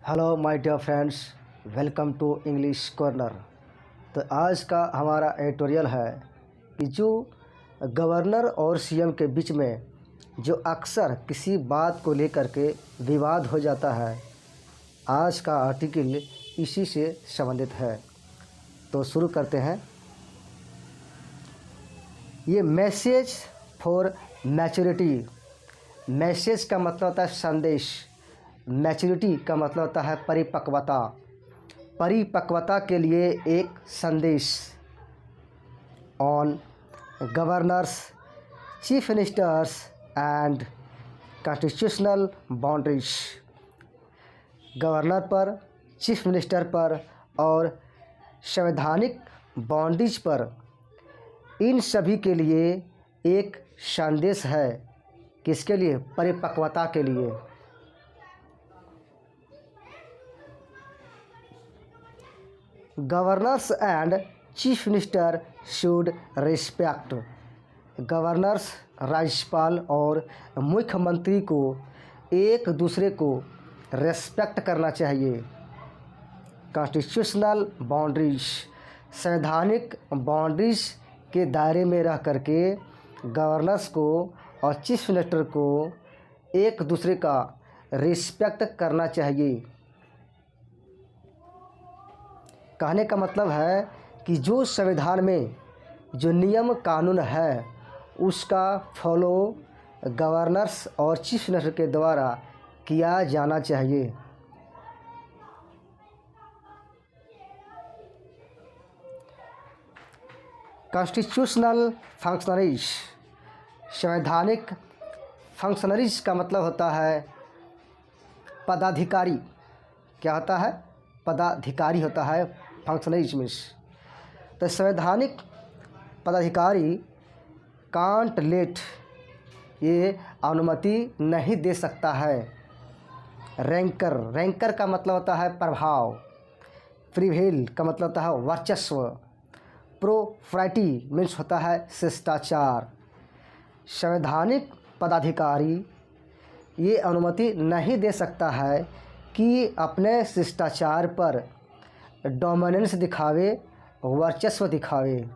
Hello my dear friends, welcome to English corner. तो आज का हमारा एडिटोरियल है कि जो गवर्नर और सीएम के बीच में जो अक्सर किसी बात को लेकर के विवाद हो जाता है, आज का आर्टिकल इसी से संबंधित है। तो शुरू करते हैं। ये मैसेज फॉर मैच्योरिटी। मैसेज का मतलब होता है संदेश, मैच्योरिटी का मतलब होता है परिपक्वता। परिपक्वता के लिए एक संदेश। On governors, chief ministers and constitutional boundaries. Governor पर, चीफ मिनिस्टर पर और संवैधानिक बाउंड्रीज पर, इन सभी के लिए एक संदेश है। किसके लिए? परिपक्वता के लिए। Governors and chief minister should respect. Governors, राज्यपाल और मुख्यमंत्री को एक दूसरे को रेस्पेक्ट करना चाहिए। कॉन्स्टिट्यूशनल बाउंड्रीज, संवैधानिक बाउंड्रीज के दायरे में रह करके गवर्नर्स को और चीफ मिनिस्टर को एक दूसरे का रिस्पेक्ट करना चाहिए। कहने का मतलब है कि जो संविधान में जो नियम कानून है उसका फॉलो गवर्नर्स और चीफ मिनिस्टर के द्वारा किया जाना चाहिए। Constitutional functionaries. संवैधानिक फंक्शनरीज का मतलब होता है पदाधिकारी। क्या होता है? पदाधिकारी होता है फंक्शनरीज मीन्स। तो संवैधानिक पदाधिकारी कांट लेट, ये अनुमति नहीं दे सकता है। रैंकर, रैंकर का मतलब होता है प्रभाव। प्रिवेल का मतलब होता है वर्चस्व। प्रोप्राइटी मीन्स होता है शिष्टाचार। संवैधानिक पदाधिकारी ये अनुमति नहीं दे सकता है कि अपने शिष्टाचार पर डोमिनेंस दिखावे, वर्चस्व दिखावे।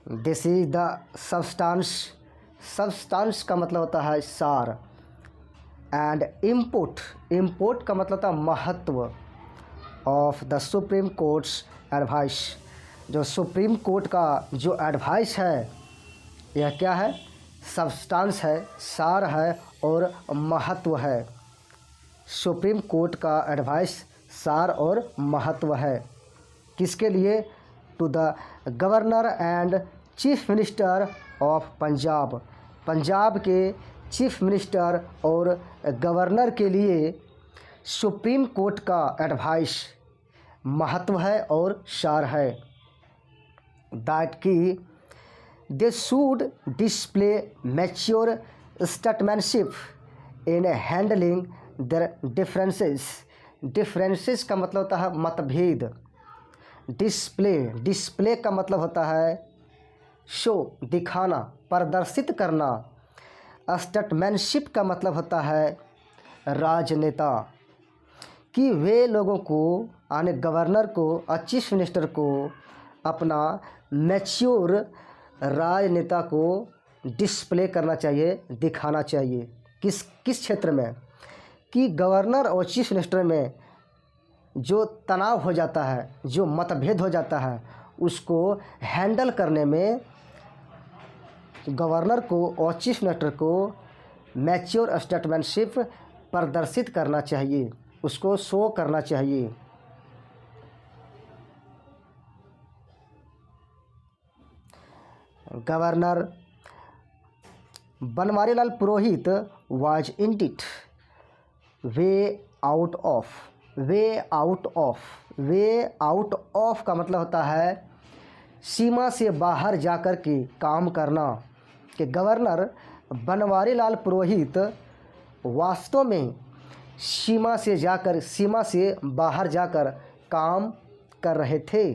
This is the substance. Substance का मतलब होता है सार। एंड इम्पोर्ट, इम्पोर्ट का मतलब होता है महत्व। Of the supreme courts advice. जो सुप्रीम कोर्ट का जो एडवाइस है यह क्या है? सब्सटेंस है, सार है और महत्व है। सुप्रीम कोर्ट का एडवाइस सार और महत्व है। किसके लिए? To the governor and chief minister of Punjab. Punjab के चीफ मिनिस्टर और गवर्नर के लिए सुप्रीम कोर्ट का एडवाइस महत्व है और सार है। दैट की they should display mature statesmanship in handling their differences. Differences का मतलब होता है मतभेद। डिस्प्ले, डिस्प्ले का मतलब होता है शो, दिखाना, प्रदर्शित करना। स्टेटमैनशिप का मतलब होता है राजनेता। कि वे लोगों को, यानी गवर्नर को और चीफ मिनिस्टर को अपना मैच्योर राजनेता को डिस्प्ले करना चाहिए, दिखाना चाहिए। किस क्षेत्र में? कि गवर्नर और चीफ मिनिस्टर में जो तनाव हो जाता है, जो मतभेद हो जाता है, उसको हैंडल करने में गवर्नर को और चीफ मिनिस्टर को मैच्योर स्टेटमैनशिप प्रदर्शित करना चाहिए, उसको शो करना चाहिए। Governor Banwarilal Purohit was इंडिट way out of. Way out of, way out of का मतलब होता है सीमा से बाहर जाकर के काम करना। कि गवर्नर बनवारीलाल पुरोहित वास्तव में सीमा से बाहर जाकर काम कर रहे थे।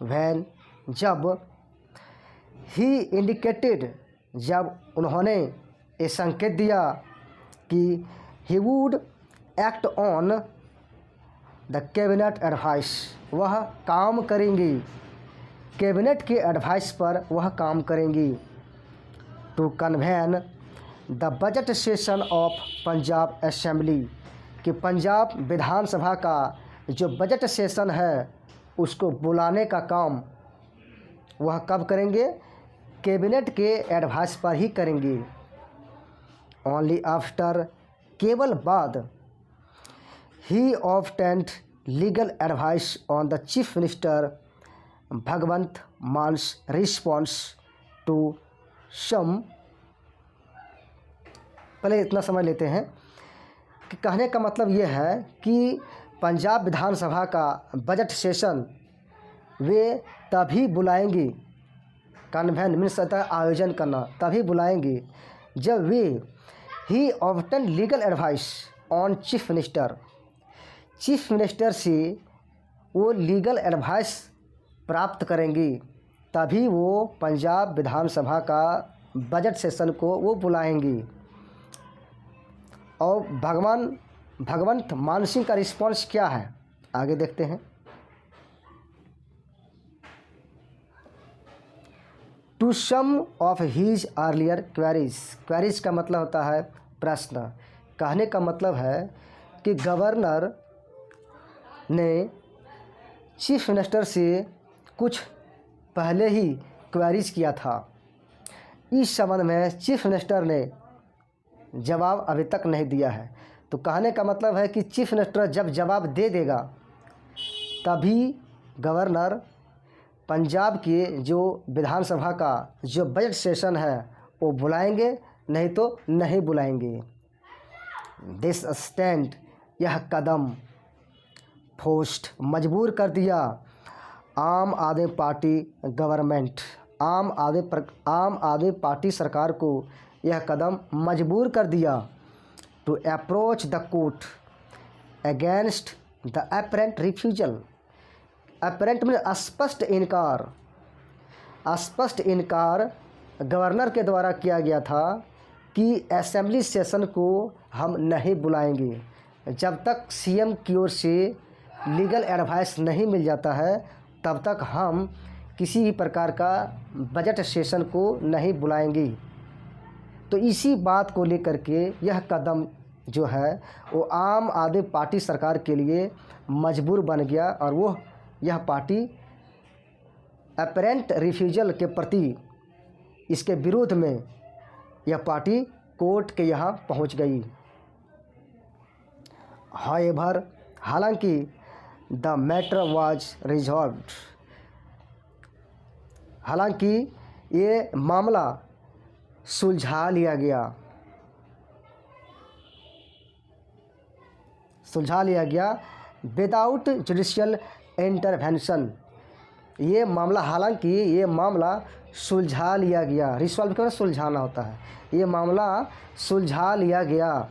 वैन, जब, ही इंडिकेटेड, जब उन्होंने ये संकेत दिया कि he would act on the cabinet advice, वह काम करेंगी, कैबिनेट के एडवाइस पर वह काम करेंगी। To convene the budget session of Punjab assembly, कि पंजाब विधानसभा का जो बजट सेशन है उसको बुलाने का काम वह कब करेंगे, कैबिनेट के एडवाइस पर ही करेंगे। ओनली आफ्टर, केवल बाद, ही obtained legal advice on the chief minister Bhagwant Mann's response to sum. पहले इतना समझ लेते हैं कि कहने का मतलब ये है कि पंजाब विधानसभा का बजट सेशन वे तभी बुलाएंगी, कन्वेन मीन्स आयोजन करना, तभी बुलाएंगी जब वे ही obtain legal advice on chief minister, chief minister से वो लीगल एडवाइस प्राप्त करेंगी, तभी वो पंजाब विधानसभा का बजट सेशन को वो बुलाएंगी। और भगवंत मान सिंह का रिस्पॉन्स क्या है, आगे देखते हैं। To some of his earlier queries, queries का मतलब होता है प्रश्न। कहने का मतलब है कि गवर्नर ने चीफ मिनिस्टर से कुछ पहले ही क्वेरीज किया था, इस संबंध में चीफ मिनिस्टर ने जवाब अभी तक नहीं दिया है। तो कहने का मतलब है कि चीफ मिनिस्टर जब जवाब दे देगा तभी गवर्नर पंजाब के जो विधानसभा का जो बजट सेशन है वो बुलाएंगे, नहीं तो नहीं बुलाएंगे। दिस स्टैंड, यह कदम, फोर्स्ड, मजबूर कर दिया, आम आदमी पार्टी गवर्नमेंट, आम आदमी पार्टी सरकार को यह कदम मजबूर कर दिया। To approach the court against the apparent refusal, apparent में स्पष्ट इनकार, स्पष्ट इनकार गवर्नर के द्वारा किया गया था कि असेंबली सेशन को हम नहीं बुलाएंगे, जब तक सीएम की ओर से लीगल एडवाइस नहीं मिल जाता है तब तक हम किसी भी प्रकार का बजट सेशन को नहीं बुलाएंगे। तो इसी बात को लेकर के यह कदम जो है वो आम आदमी पार्टी सरकार के लिए मजबूर बन गया और वो यह पार्टी अपरेंट रिफ्यूजल के प्रति, इसके विरोध में यह पार्टी कोर्ट के यहाँ पहुँच गई। हाउएवर, हालांकि द मैटर वाज रिजॉल्व्ड, हालांकि ये मामला सुलझा लिया गया, विदाउट जुडिशियल इंटरवेंशन। ये मामला, हालांकि ये मामला सुलझा लिया गया, रिसॉल्व कर सुलझाना होता है, ये मामला सुलझा लिया गया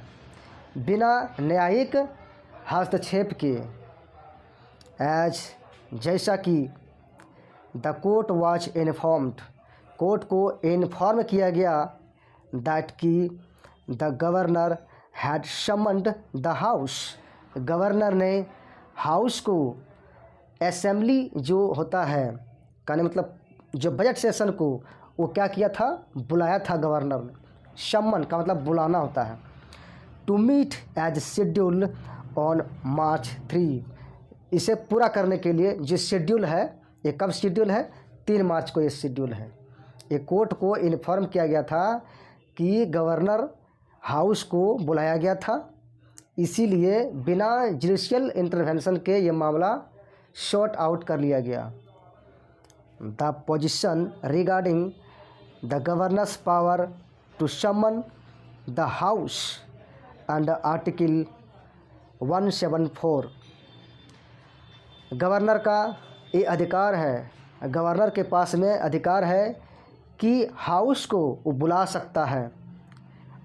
बिना न्यायिक हस्तक्षेप के। एज, जैसा कि the court was informed, court को इन्फॉर्म किया गया दैट कि the governor had summoned the house, governor ने हाउस को, असेंबली जो होता है, कहने मतलब जो बजट सेशन को, वो क्या किया था, बुलाया था गवर्नर ने। समन का मतलब बुलाना होता है। To meet as schedule on March 3, इसे पूरा करने के लिए जो शेड्यूल है, ये कब शेड्यूल है, 3 मार्च को ये शेड्यूल है। ये कोर्ट को इन्फॉर्म किया गया था कि गवर्नर हाउस को बुलाया गया था, इसीलिए बिना जुडिशियल इंटरवेंशन के ये मामला शॉर्ट आउट कर लिया गया। The position regarding the governor's power to summon the house under article 174, governor का ये अधिकार है, गवर्नर के पास में अधिकार है कि हाउस को वो बुला सकता है,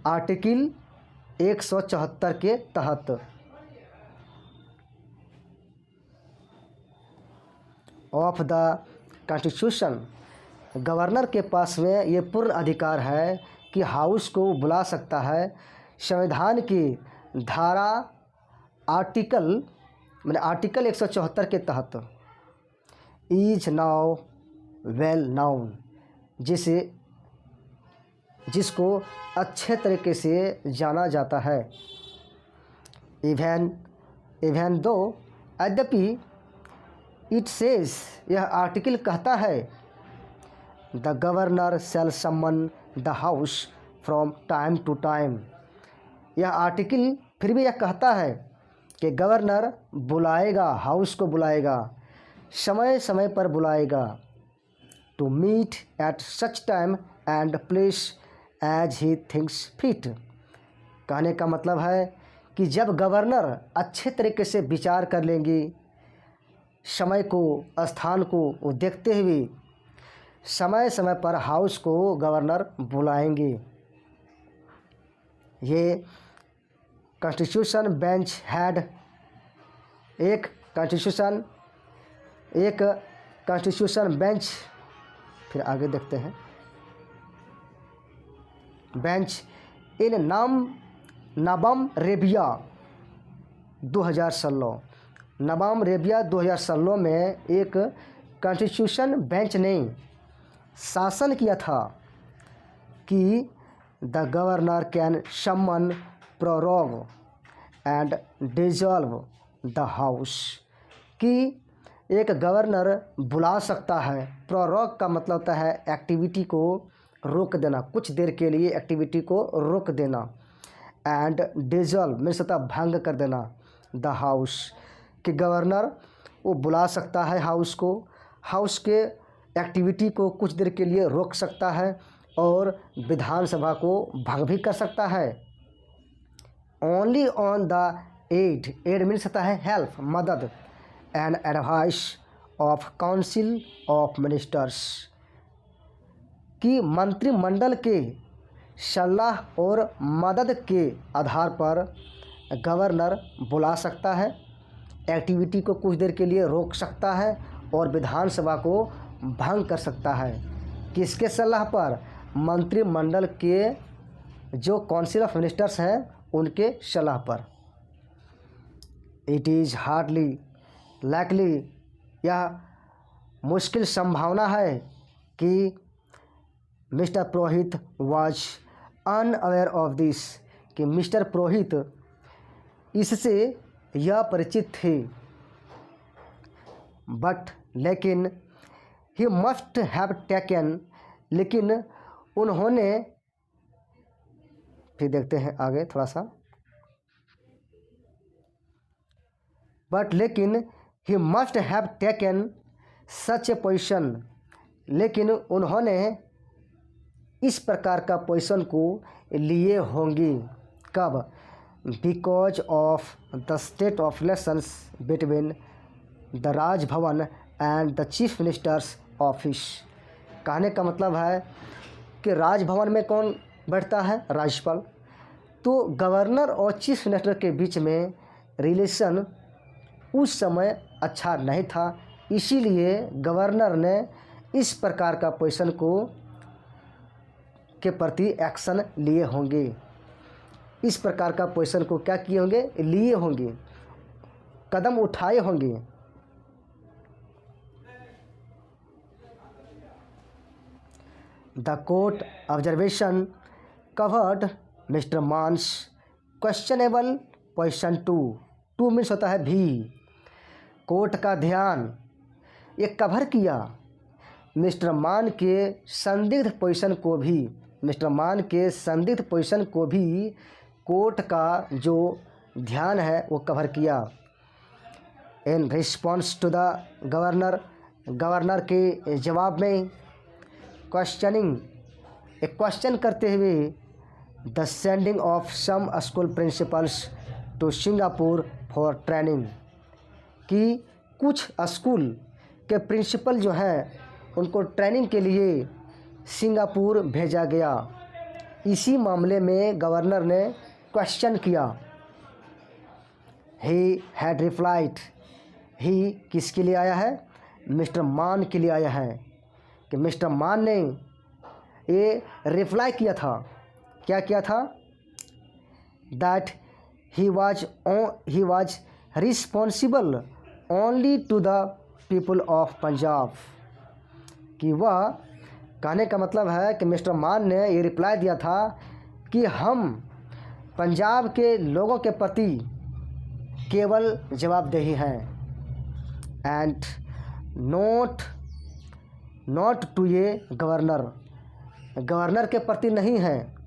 आर्टिकल 174 के तहत। ऑफ द कॉन्स्टिट्यूशन, गवर्नर के पास में ये पूर्ण अधिकार है कि हाउस को बुला सकता है, संविधान की धारा आर्टिकल मैंने आर्टिकल 174 के तहत इज नाउ वेल नाउन, जिसको अच्छे तरीके से जाना जाता है। इवन दो यद्यपि इट सेज, यह आर्टिकल कहता है, the governor shall summon the house from time to time. यह आर्टिकल फिर भी यह कहता है कि गवर्नर बुलाएगा, हाउस को बुलाएगा, समय समय पर बुलाएगा, to meet at such time and place as he thinks fit. कहने का मतलब है कि जब गवर्नर अच्छे तरीके से विचार कर लेंगी, समय को, स्थान को वो देखते हुए समय समय पर हाउस को गवर्नर बुलाएंगे। ये कॉन्स्टिट्यूशन बेंच हैड एक कॉन्स्टिट्यूशन बेंच, फिर आगे देखते हैं, बेंच इन नवम रेबिया 2016, नवम रेबिया 2016 में एक कॉन्स्टिट्यूशन बेंच ने शासन किया था कि the governor can summon, prorogue and dissolve the house, कि एक गवर्नर बुला सकता है। प्रोरोग का मतलब होता है एक्टिविटी को रोक देना, कुछ देर के लिए एक्टिविटी को रोक देना, एंड डिसॉल्व मीन्स होता है भंग कर देना द हाउस, कि गवर्नर वो बुला सकता है हाउस को, हाउस के एक्टिविटी को कुछ देर के लिए रोक सकता है और विधानसभा को भंग भी कर सकता है। Only on the aid means होता है हेल्प, मदद, and advice of council of ministers, कि मंत्रिमंडल के सलाह और मदद के आधार पर गवर्नर बुला सकता है, एक्टिविटी को कुछ देर के लिए रोक सकता है और विधानसभा को भंग कर सकता है। किसके सलाह पर? मंत्रिमंडल के जो काउंसिल ऑफ मिनिस्टर्स हैं उनके सलाह पर। इट इज़ हार्डली लाइकली, यह मुश्किल संभावना है कि mister Purohit was unaware of this, कि मिस्टर पुरोहित इससे यह परिचित थे। बट लेकिन ही मस्ट हैव टेकन, लेकिन उन्होंने, फिर देखते हैं आगे थोड़ा सा, बट लेकिन he must have taken such A position, लेकिन उन्होंने इस प्रकार का पोजीशन को लिए होंगे। कब? Because of the state of relations between the Raj Bhavan and the chief minister's office. कहने का मतलब है कि राजभवन में कौन बैठता है? राज्यपाल। तो गवर्नर और चीफ मिनिस्टर के बीच में रिलेशन उस समय अच्छा नहीं था, इसीलिए गवर्नर ने इस प्रकार का पोजीशन को के प्रति एक्शन लिए होंगे। इस प्रकार का पोजीशन को क्या किए होंगे? लिए होंगे, कदम उठाए होंगे। The court observation covered mister months questionable position two means होता है भी। कोर्ट का ध्यान ये कवर किया मिस्टर मान के संदिग्ध पोजीशन को भी, मिस्टर मान के संदिग्ध पोजीशन को भी कोर्ट का जो ध्यान है वो कवर किया। In response to the governor, governor के जवाब में क्वेश्चनिंग, एक क्वेश्चन करते हुए, the sending of some school principals to Singapore for training, कि कुछ स्कूल के प्रिंसिपल जो हैं उनको ट्रेनिंग के लिए सिंगापुर भेजा गया। इसी मामले में गवर्नर ने क्वेश्चन किया। ही हैड रिप्लाइड, ही किसके लिए आया है? मिस्टर मान के लिए आया है, कि मिस्टर मान ने ये रिप्लाई किया था। क्या किया था? That he was responsible only to the people of Punjab. कि वह, कहने का मतलब है कि मिस्टर मान ने ये रिप्लाई दिया था कि हम पंजाब के लोगों के प्रति केवल जवाबदेही हैं, एंड नॉट टू ये गवर्नर के प्रति नहीं है।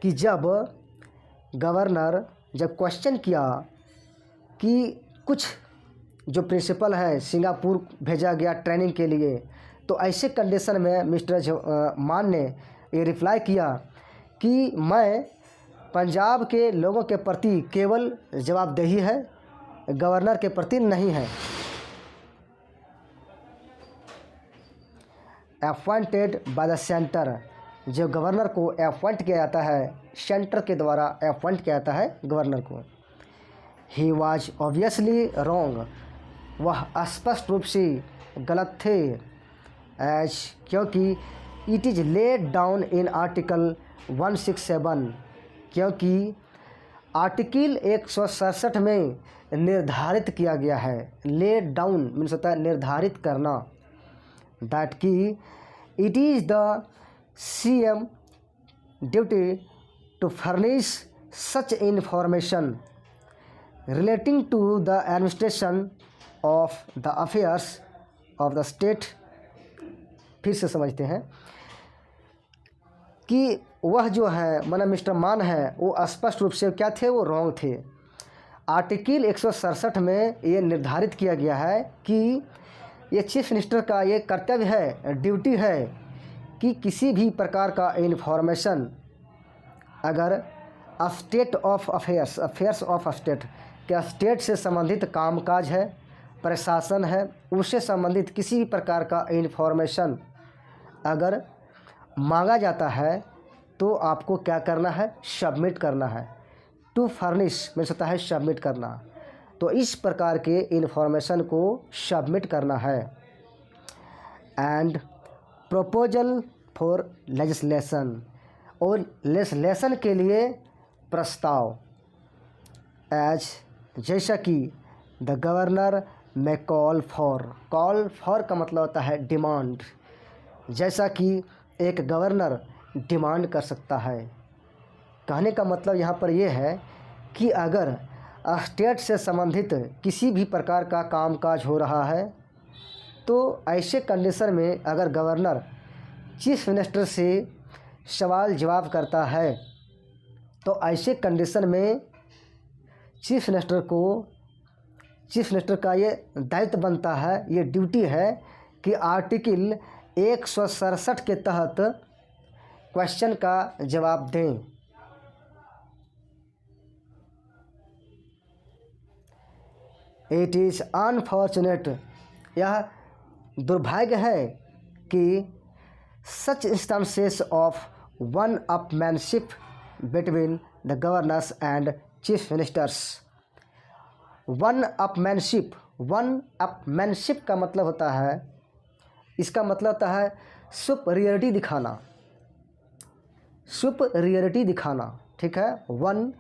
कि जब गवर्नर जब क्वेश्चन किया कि कुछ जो प्रिंसिपल है सिंगापुर भेजा गया ट्रेनिंग के लिए, तो ऐसे कंडीशन में मिस्टर मान ने ये रिप्लाई किया कि मैं पंजाब के लोगों के प्रति केवल जवाबदेही है, गवर्नर के प्रति नहीं है। अपॉइंटेड बाय द सेंटर, जो गवर्नर को अपॉइंट किया जाता है, सेंटर के द्वारा अपॉइंट किया जाता है गवर्नर को। ही वॉज ऑब्वियसली रॉन्ग, वह स्पष्ट रूप से गलत थे। एज, क्योंकि it is laid down in article 167, क्योंकि आर्टिकल 167 में निर्धारित किया गया है। लेड डाउन मीन्स होता है निर्धारित करना, दैट कि it is the CM duty to furnish such information relating to the administration of the affairs of the state। फिर से समझते हैं कि वह जो है माना मिस्टर मान है वो स्पष्ट रूप से क्या थे, वो रॉन्ग थे। आर्टिकल 167 में ये निर्धारित किया गया है कि ये चीफ मिनिस्टर का ये कर्तव्य है, ड्यूटी है कि किसी भी प्रकार का इन्फॉर्मेशन अगर state of affairs of state, क्या स्टेट से संबंधित कामकाज है, प्रशासन है, उससे संबंधित किसी भी प्रकार का इन्फॉर्मेशन अगर मांगा जाता है तो आपको क्या करना है, सबमिट करना है। टू फर्निश मीन्स होता है सबमिट करना, तो इस प्रकार के इन्फॉर्मेशन को सबमिट करना है। एंड प्रपोजल फॉर लेजिस्लेशन, और लेजिस्लेशन के लिए प्रस्ताव। एज, जैसा कि द गवर्नर में कॉल फॉर का मतलब होता है डिमांड, जैसा कि एक गवर्नर डिमांड कर सकता है। कहने का मतलब यहाँ पर यह है कि अगर स्टेट से संबंधित किसी भी प्रकार का कामकाज हो रहा है तो ऐसे कंडीशन में अगर गवर्नर चीफ मिनिस्टर से सवाल जवाब करता है तो ऐसे कंडीशन में चीफ मिनिस्टर का ये दायित्व बनता है, ये ड्यूटी है कि आर्टिकल 167 के तहत क्वेश्चन का जवाब दें। इट इज़ अनफॉर्चुनेट, यह दुर्भाग्य है कि सच instances of one upmanship between the governors and chief ministers. One upmanship का मतलब होता है, इसका मतलब होता है सुपरियरिटी दिखाना, ठीक है। वन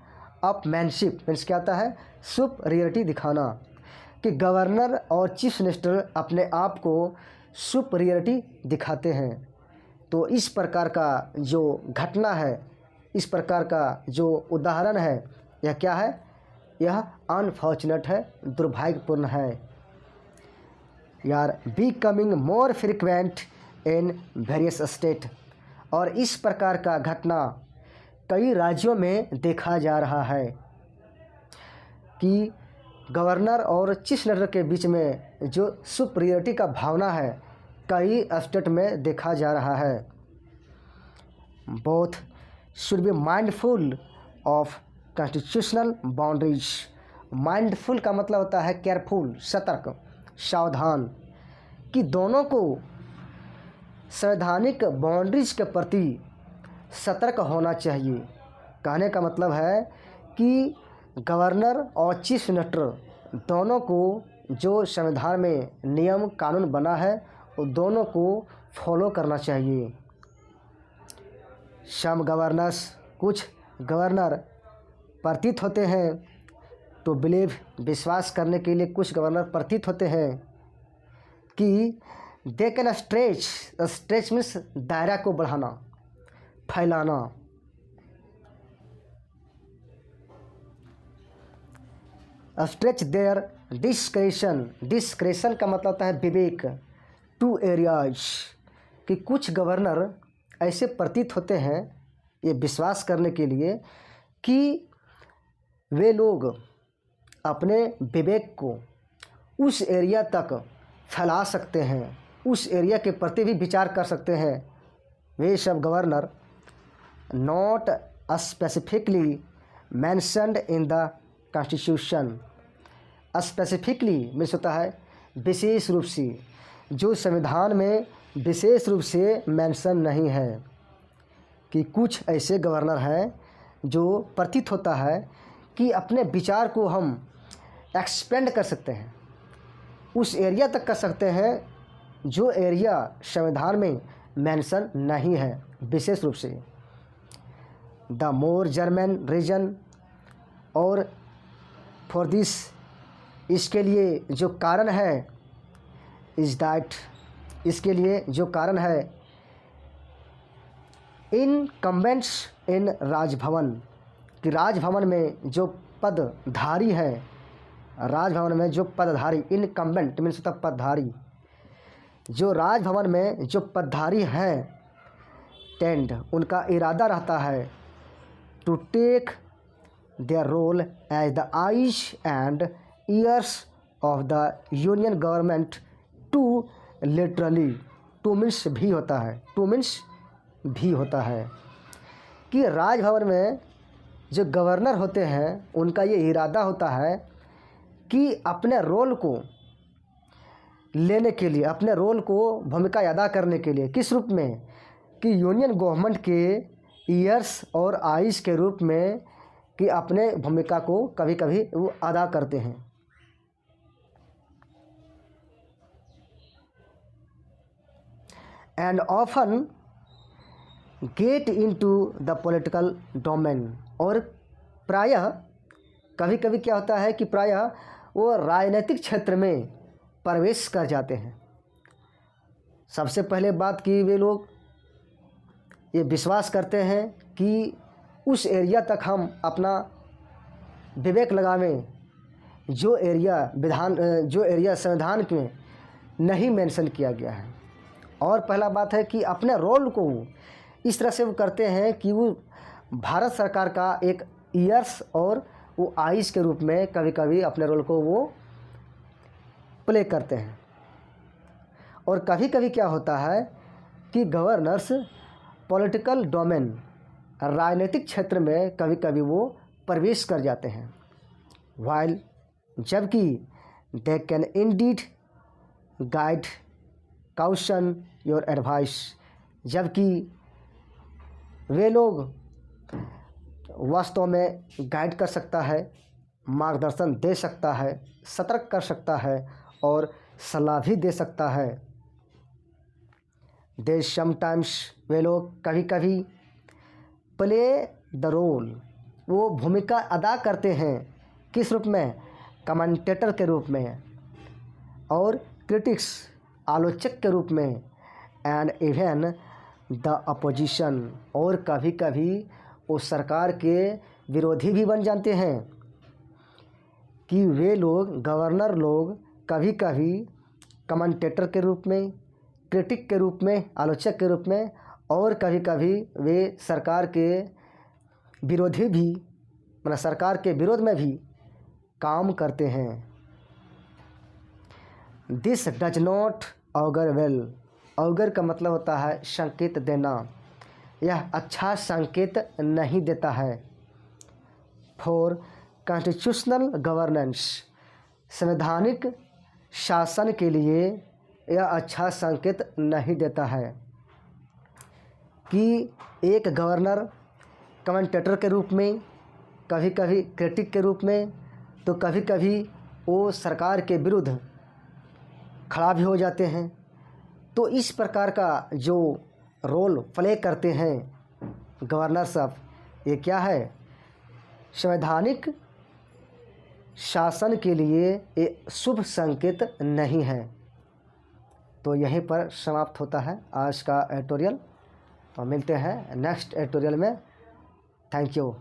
अपमैनशिप मीन्स क्या होता है, सुपरियरिटी दिखाना, कि गवर्नर और चीफ मिनिस्टर अपने आप को सुपरियरिटी दिखाते हैं। तो इस प्रकार का जो घटना है, इस प्रकार का जो उदाहरण है, यह क्या है, यह अनफॉर्चुनेट है, दुर्भाग्यपूर्ण है। यार becoming more frequent in various state, और इस प्रकार का घटना कई राज्यों में देखा जा रहा है कि गवर्नर और चीफ मिनिस्टर के बीच में जो सुपरियरिटी का भावना है कई स्टेट में देखा जा रहा है। Both should be mindful of constitutional boundaries. Mindful का मतलब होता है केयरफुल, सतर्क, सावधान, कि दोनों को संवैधानिक बाउंड्रीज के प्रति सतर्क होना चाहिए। कहने का मतलब है कि गवर्नर और चीफ मिनिस्टर दोनों को जो संविधान में नियम कानून बना है वो दोनों को फॉलो करना चाहिए। सम गवर्नर्स, कुछ गवर्नर प्रतीत होते हैं, टू बिलीव विश्वास करने के लिए कुछ गवर्नर प्रतीत होते हैं कि दे कैन स्ट्रेच मीन्स दायरा को बढ़ाना, फैलाना। स्ट्रेच देयर डिस्क्रेशन का मतलब होता है विवेक, टू एरियाज, कि कुछ गवर्नर ऐसे प्रतीत होते हैं ये विश्वास करने के लिए कि वे लोग अपने विवेक को उस एरिया तक फैला सकते हैं, उस एरिया के प्रति भी विचार कर सकते हैं। वे सब governor not specifically mentioned in the constitution. Specifically means होता है विशेष रूप से, जो संविधान में विशेष रूप से मेंशन नहीं है, कि कुछ ऐसे गवर्नर हैं जो प्रतीत होता है कि अपने विचार को हम एक्सपेंड कर सकते हैं, उस एरिया तक कर सकते हैं जो एरिया संविधान में मेंशन नहीं है विशेष रूप से। द मोर जर्मन रीजन, और फॉर दिस, इसके लिए जो कारण है, इज दैट, इसके लिए जो कारण है, इनकम्बेंट्स इन राजभवन, कि राजभवन में जो पदधारी है, राजभवन में जो पदधारी, इनकम्बेंट मीन्स होता पदधारी, जो राजभवन में जो पदधारी हैं, टेंड, उनका इरादा रहता है, to take their role as the eyes and ears of the union government, to literally, to means भी होता है, टू मीन्स भी होता है, कि राजभवन में जो गवर्नर होते हैं उनका ये इरादा होता है कि अपने रोल को लेने के लिए, अपने रोल को भूमिका अदा करने के लिए, किस रूप में, कि यूनियन गवर्नमेंट के ईयर्स और आइज के रूप में, कि अपने भूमिका को कभी कभी वो अदा करते हैं। And often get into the political domain, और प्रायः कभी कभी क्या होता है कि प्रायः वो राजनीतिक क्षेत्र में प्रवेश कर जाते हैं। सबसे पहले बात कि वे लोग ये विश्वास करते हैं कि उस एरिया तक हम अपना विवेक लगावें जो एरिया संविधान में नहीं मेंशन किया गया है। और पहला बात है कि अपने रोल को इस तरह से वो करते हैं कि वो भारत सरकार का एक ईयर्स और वो आइज के रूप में कभी कभी अपने रोल को वो प्ले करते हैं। और कभी कभी क्या होता है कि गवर्नर्स पॉलिटिकल डोमेन, राजनीतिक क्षेत्र में कभी कभी वो प्रवेश कर जाते हैं, वाइल, जबकि they can indeed guide, caution your advice, जबकि वे लोग वास्तव में गाइड कर सकता है, मार्गदर्शन दे सकता है, सतर्क कर सकता है और सलाह भी दे सकता है। दे समटाइम्स, वे लोग कभी कभी प्ले द रोल, वो भूमिका अदा करते हैं, किस रूप में, कमेंटेटर के रूप में और क्रिटिक्स, आलोचक के रूप में, एंड इवन द अपोजिशन, और कभी कभी वो सरकार के विरोधी भी बन जाते हैं, कि वे लोग गवर्नर लोग कभी कभी कमेंटेटर के रूप में, क्रिटिक के रूप में, आलोचक के रूप में, और कभी कभी वे सरकार के विरोधी भी, मतलब सरकार के विरोध में भी काम करते हैं। This does not auger well, auger का मतलब होता है संकेत देना, यह अच्छा संकेत नहीं देता है। फॉर कॉन्स्टिट्यूशनल गवर्नेंस, संवैधानिक शासन के लिए यह अच्छा संकेत नहीं देता है कि एक गवर्नर कमेंटेटर के रूप में, कभी कभी क्रिटिक के रूप में, तो कभी कभी वो सरकार के विरुद्ध खड़ा भी हो जाते हैं। तो इस प्रकार का जो रोल प्ले करते हैं गवर्नर साहब, ये क्या है? संवैधानिक शासन के लिए ये शुभ संकेत नहीं है। तो यहीं पर समाप्त होता है आज का एडिटोरियल। तो मिलते हैं नेक्स्ट एडिटोरियल में। Thank you.